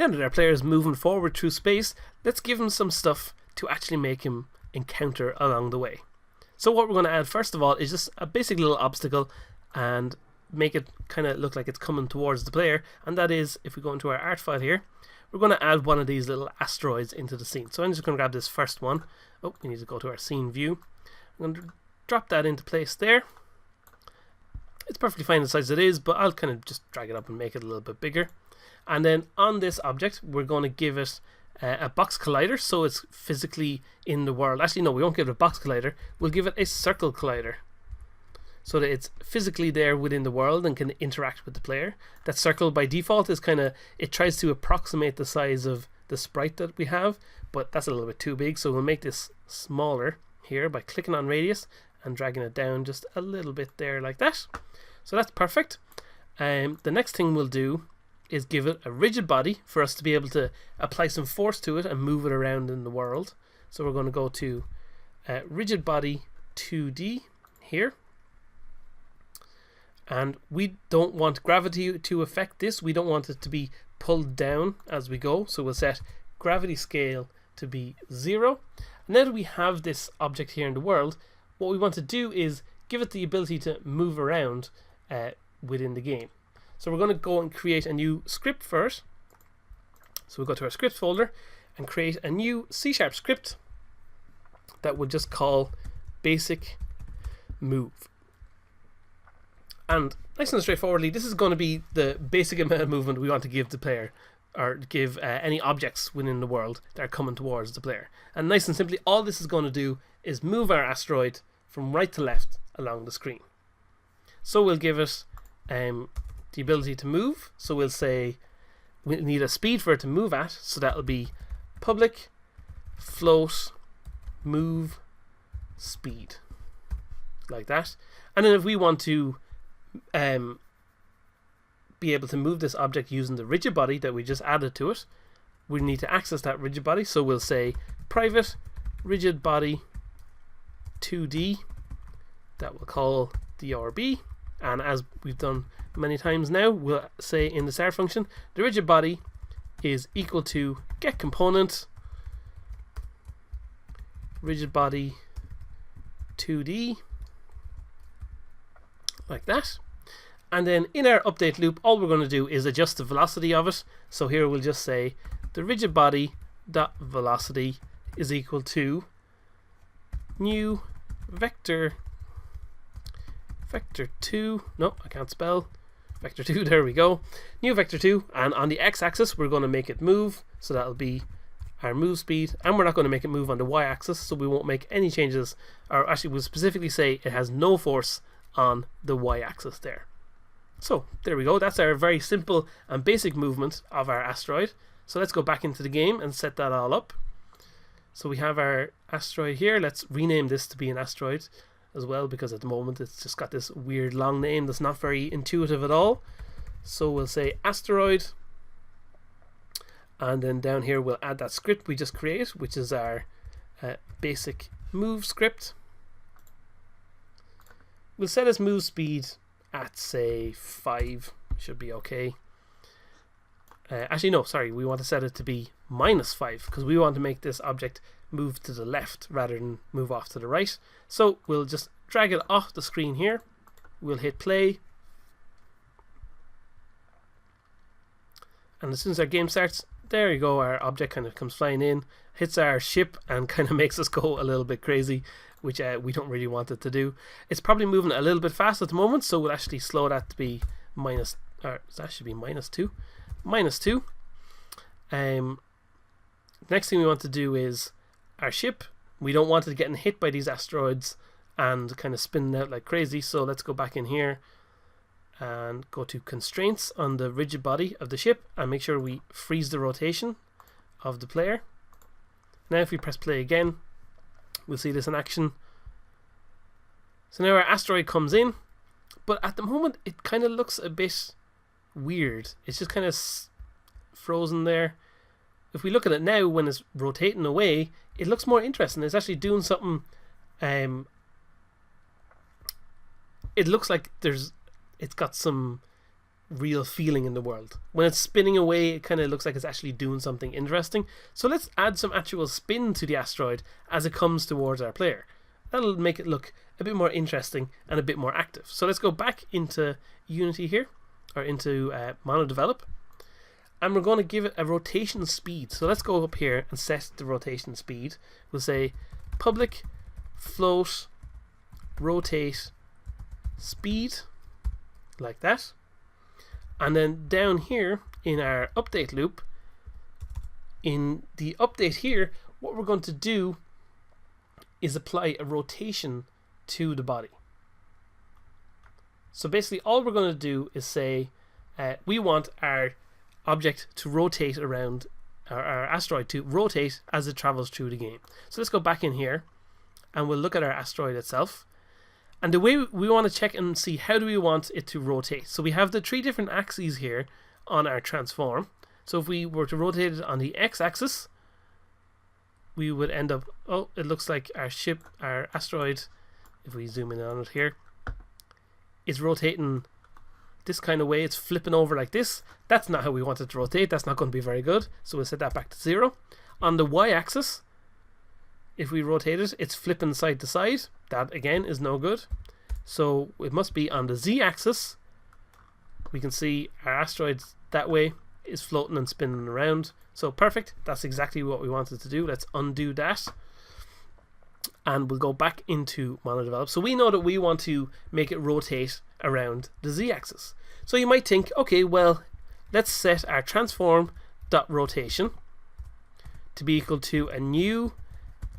Now that our player is moving forward through space, let's give him some stuff to actually make him encounter along the way. So what we're going to add first of all is just a basic little obstacle and make it kind of look like it's coming towards the player, and that is, if we go into our art file here, we're going to add one of these little asteroids into the scene. So I'm just going to grab this first one. Oh, we need to go to our scene view. I'm going to drop that into place there. It's perfectly fine the size it is, but I'll kind of just drag it up and make it a little bit bigger. And then on this object, we're going to give it a box collider, so it's physically in the world. Actually, no, we won't give it a box collider. We'll give it a circle collider, so that it's physically there within the world and can interact with the player. That circle by default is kind of, it tries to approximate the size of the sprite that we have, but that's a little bit too big, so we'll make this smaller here by clicking on radius and dragging it down just a little bit there like that. So that's perfect. The next thing we'll do is give it a rigid body for us to be able to apply some force to it and move it around in the world. So we're going to go to rigid body 2D here. And we don't want gravity to affect this. We don't want it to be pulled down as we go. So we'll set gravity scale to be 0. And now that we have this object here in the world, what we want to do is give it the ability to move around within the game. So we're going to go and create a new script first. So we'll go to our script folder and create a new C# script that we'll just call basic move. And nice and straightforwardly, this is going to be the basic amount of movement we want to give the player, or give any objects within the world that are coming towards the player. And nice and simply, all this is going to do is move our asteroid from right to left along the screen. So we'll give it the ability to move. So we'll say we need a speed for it to move at, so that'll be public float move speed, like that. And then if we want to be able to move this object using the rigid body that we just added to it, we need to access that rigid body. So we'll say private rigid body 2D, that we'll call DRB, and as we've done many times now, we'll say in the start function the rigid body is equal to get component rigid body 2D, like that. And then in our update loop, all we're going to do is adjust the velocity of it. So here we'll just say the rigid body dot velocity is equal to new vector 2, no, I can't spell, vector 2, there we go, new vector 2, and on the x-axis we're going to make it move, so that'll be our move speed, and we're not going to make it move on the y-axis, so we won't make any changes, or actually we'll specifically say it has no force on the y-axis there. So there we go, that's our very simple and basic movement of our asteroid. So let's go back into the game and set that all up. So we have our asteroid here. Let's rename this to be an asteroid as well, because at the moment it's just got this weird long name that's not very intuitive at all. So we'll say asteroid, and then down here we'll add that script we just created, which is our basic move script. We'll set its move speed at, say, 5, should be okay. Actually no, sorry, we want to set it to be -5 because we want to make this object move to the left rather than move off to the right. So we'll just drag it off the screen here. We'll hit play, and as soon as our game starts, there you go, our object kind of comes flying in, hits our ship, and kind of makes us go a little bit crazy, which we don't really want it to do. It's probably moving a little bit fast at the moment, so we'll actually slow that to be that should be -2. -2. Next thing we want to do is our ship. We don't want it getting hit by these asteroids and kind of spinning out like crazy, so let's go back in here and go to constraints on the rigid body of the ship and make sure we freeze the rotation of the player. Now if we press play again, we'll see this in action. So now our asteroid comes in, but at the moment it kind of looks a bit weird. It's just kind of frozen there. If we look at it now when it's rotating away, it looks more interesting. It's actually doing something. It looks like it's got some real feeling in the world. When it's spinning away, it kind of looks like it's actually doing something interesting. So let's add some actual spin to the asteroid as it comes towards our player. That'll make it look a bit more interesting and a bit more active. So let's go back into Unity here, or into MonoDevelop, and we're going to give it a rotation speed. So let's go up here and set the rotation speed. We'll say public float rotate speed, like that. And then down here in our update loop, in the update here, what we're going to do is apply a rotation to the body. So basically all we're going to do is say we want our object to rotate around, our asteroid to rotate as it travels through the game. So let's go back in here and we'll look at our asteroid itself. And the way we want to check and see how do we want it to rotate. So we have the 3 different axes here on our transform. So if we were to rotate it on the x-axis, we would end up, oh, it looks like our ship, our asteroid, if we zoom in on it here, is rotating this kind of way. It's flipping over like this. That's not how we want it to rotate. That's not going to be very good. So we'll set that back to 0. On the y-axis, if we rotate it, it's flipping side to side. That again is no good. So it must be on the z-axis. We can see our asteroid that way is floating and spinning around. So perfect. That's exactly what we wanted to do. Let's undo that. And we'll go back into MonoDevelop. So we know that we want to make it rotate around the z-axis. So you might think, okay, well, let's set our transform.rotation to be equal to a new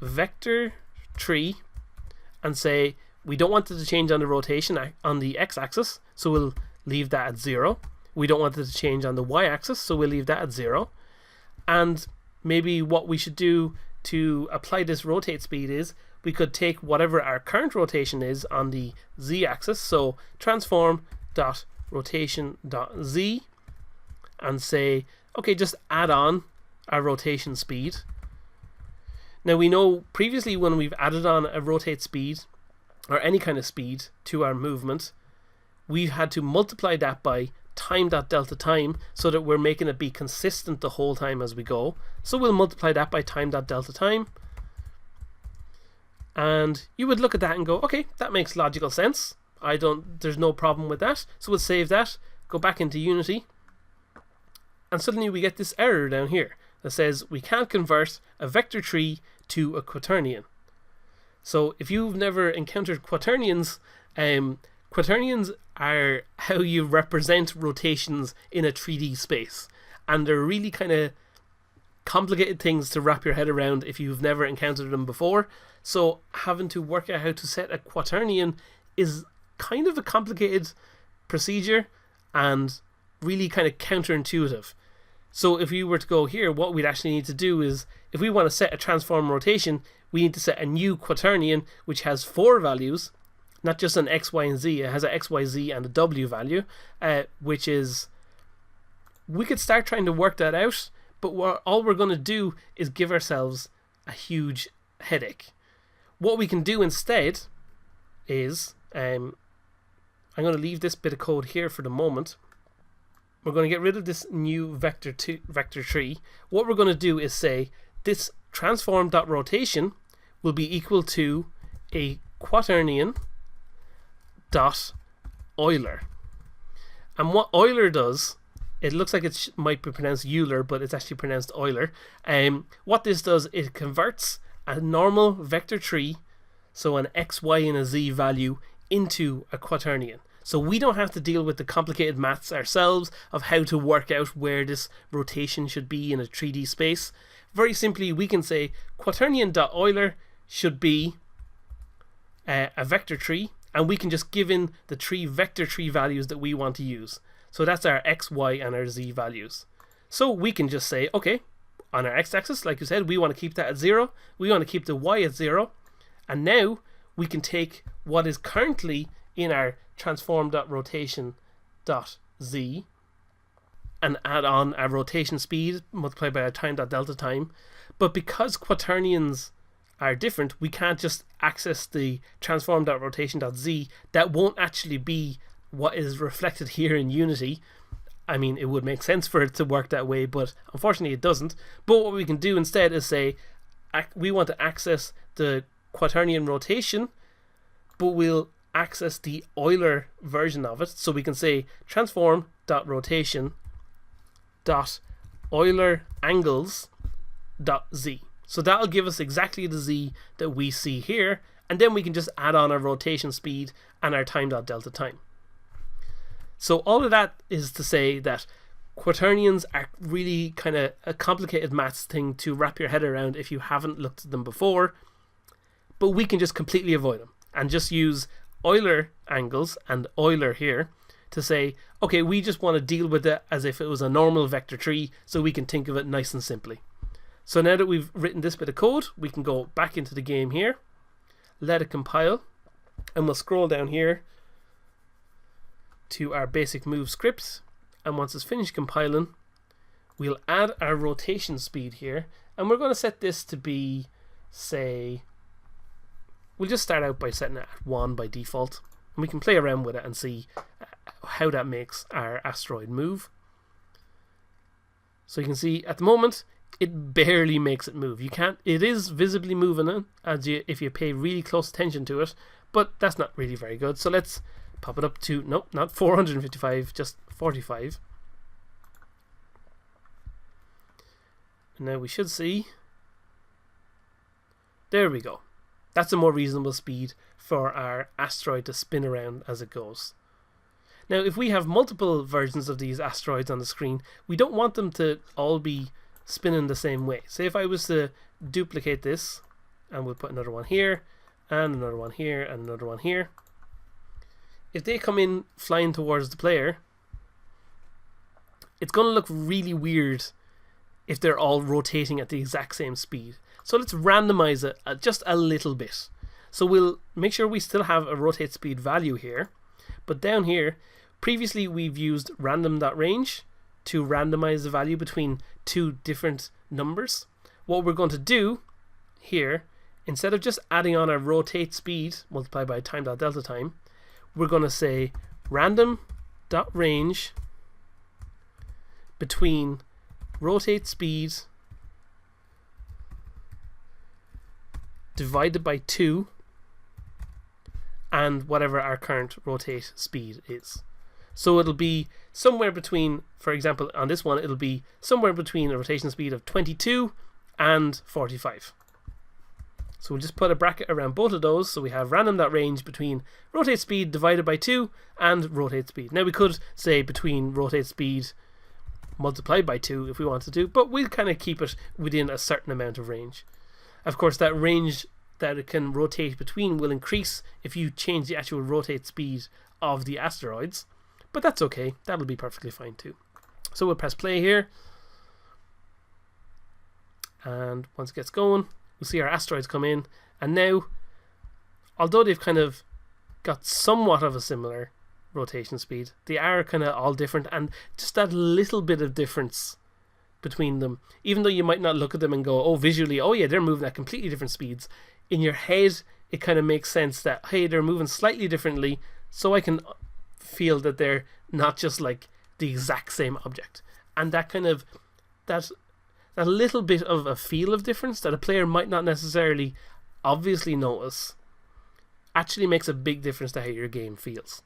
vector tree and say we don't want it to change on the rotation on the x-axis, so we'll leave that at 0. We don't want it to change on the y-axis, so we'll leave that at 0. And maybe what we should do to apply this rotate speed is we could take whatever our current rotation is on the z-axis, so transform.rotation.z, and say, okay, just add on our rotation speed. Now we know previously when we've added on a rotate speed or any kind of speed to our movement, we've had to multiply that by time.delta time so that we're making it be consistent the whole time as we go. So we'll multiply that by time.delta time. And you would look at that and go, okay, that makes logical sense. There's no problem with that. So we'll save that, go back into Unity, and suddenly we get this error down here that says we can't convert a vector tree to a quaternion. So if you've never encountered quaternions, quaternions are how you represent rotations in a 3D space, and they're really kind of complicated things to wrap your head around if you've never encountered them before. So having to work out how to set a quaternion is kind of a complicated procedure and really kind of counterintuitive. So if you were to go here, what we'd actually need to do is, if we want to set a transform rotation, we need to set a new quaternion which has 4 values, not just an x, y, and z. It has a x, y, z, and a w value, which is, we could start trying to work that out, but all we're going to do is give ourselves a huge headache. What we can do instead is, I'm going to leave this bit of code here for the moment. We're going to get rid of this new vector tree. What we're going to do is say this transform.rotation will be equal to a quaternion dot Euler. And what Euler does, it looks like it might be pronounced Euler, but it's actually pronounced Euler. What this does, it converts a normal vector tree, so an x, y, and a z value, into a quaternion. So we don't have to deal with the complicated maths ourselves of how to work out where this rotation should be in a 3D space. Very simply, we can say quaternion.Euler should be a vector tree, and we can just give in the 3 vector tree values that we want to use. So that's our x, y, and our z values. So we can just say, okay, on our x-axis, like you said, we want to keep that at 0. We want to keep the y at 0. And now we can take what is currently in our transform.rotation.z and add on our rotation speed multiplied by our time.delta time. But because quaternions are different, we can't just access the transform.rotation.z. That won't actually be what is reflected here in Unity. I mean, it would make sense for it to work that way, but unfortunately it doesn't. But what we can do instead is say we want to access the quaternion rotation, but we'll access the Euler version of it. So we can say transform.rotation dot Euler angles dot z. So that'll give us exactly the z that we see here, and then we can just add on our rotation speed and our time dot delta time. So all of that is to say that quaternions are really kind of a complicated maths thing to wrap your head around if you haven't looked at them before, but we can just completely avoid them and just use Euler angles and Euler here to say, okay, we just want to deal with it as if it was a normal vector tree, so we can think of it nice and simply. So now that we've written this bit of code, we can go back into the game here, let it compile, and we'll scroll down here to our basic move script, and once it's finished compiling, we'll add our rotation speed here, and we're going to set this to be, say, we'll just start out by setting it at 1 by default, and we can play around with it and see how that makes our asteroid move. So you can see at the moment it barely makes it move. It is visibly moving it if you pay really close attention to it, but that's not really very good. So let's pop it up to, nope, not 455, just 45. And now we should see, there we go. That's a more reasonable speed for our asteroid to spin around as it goes. Now, if we have multiple versions of these asteroids on the screen, we don't want them to all be spinning the same way. Say if I was to duplicate this, and we'll put another one here, and another one here, and another one here. If they come in flying towards the player, it's going to look really weird if they're all rotating at the exact same speed. So let's randomize it just a little bit. So we'll make sure we still have a rotate speed value here, but down here, previously we've used random.range to randomize the value between two different numbers. What we're going to do here, instead of just adding on our rotate speed multiplied by time.delta time, we're going to say random.range between rotate speed divided by 2 and whatever our current rotate speed is. So it'll be somewhere between, for example, on this one, it'll be somewhere between a rotation speed of 22 and 45. So we'll just put a bracket around both of those, so we have random.range between rotate speed divided by 2 and rotate speed. Now we could say between rotate speed multiplied by 2 if we wanted to, but we'll kind of keep it within a certain amount of range. Of course, that range that it can rotate between will increase if you change the actual rotate speed of the asteroids, but that's okay, that'll be perfectly fine too. So we'll press play here, and once it gets going, we'll see our asteroids come in, and now, although they've kind of got somewhat of a similar rotation speed, they are kind of all different, and just that little bit of difference between them, even though you might not look at them and go, oh, visually, oh yeah, they're moving at completely different speeds, in your head it kind of makes sense that, hey, they're moving slightly differently, so I can feel that they're not just like the exact same object. And that kind of that little bit of a feel of difference that a player might not necessarily obviously notice actually makes a big difference to how your game feels.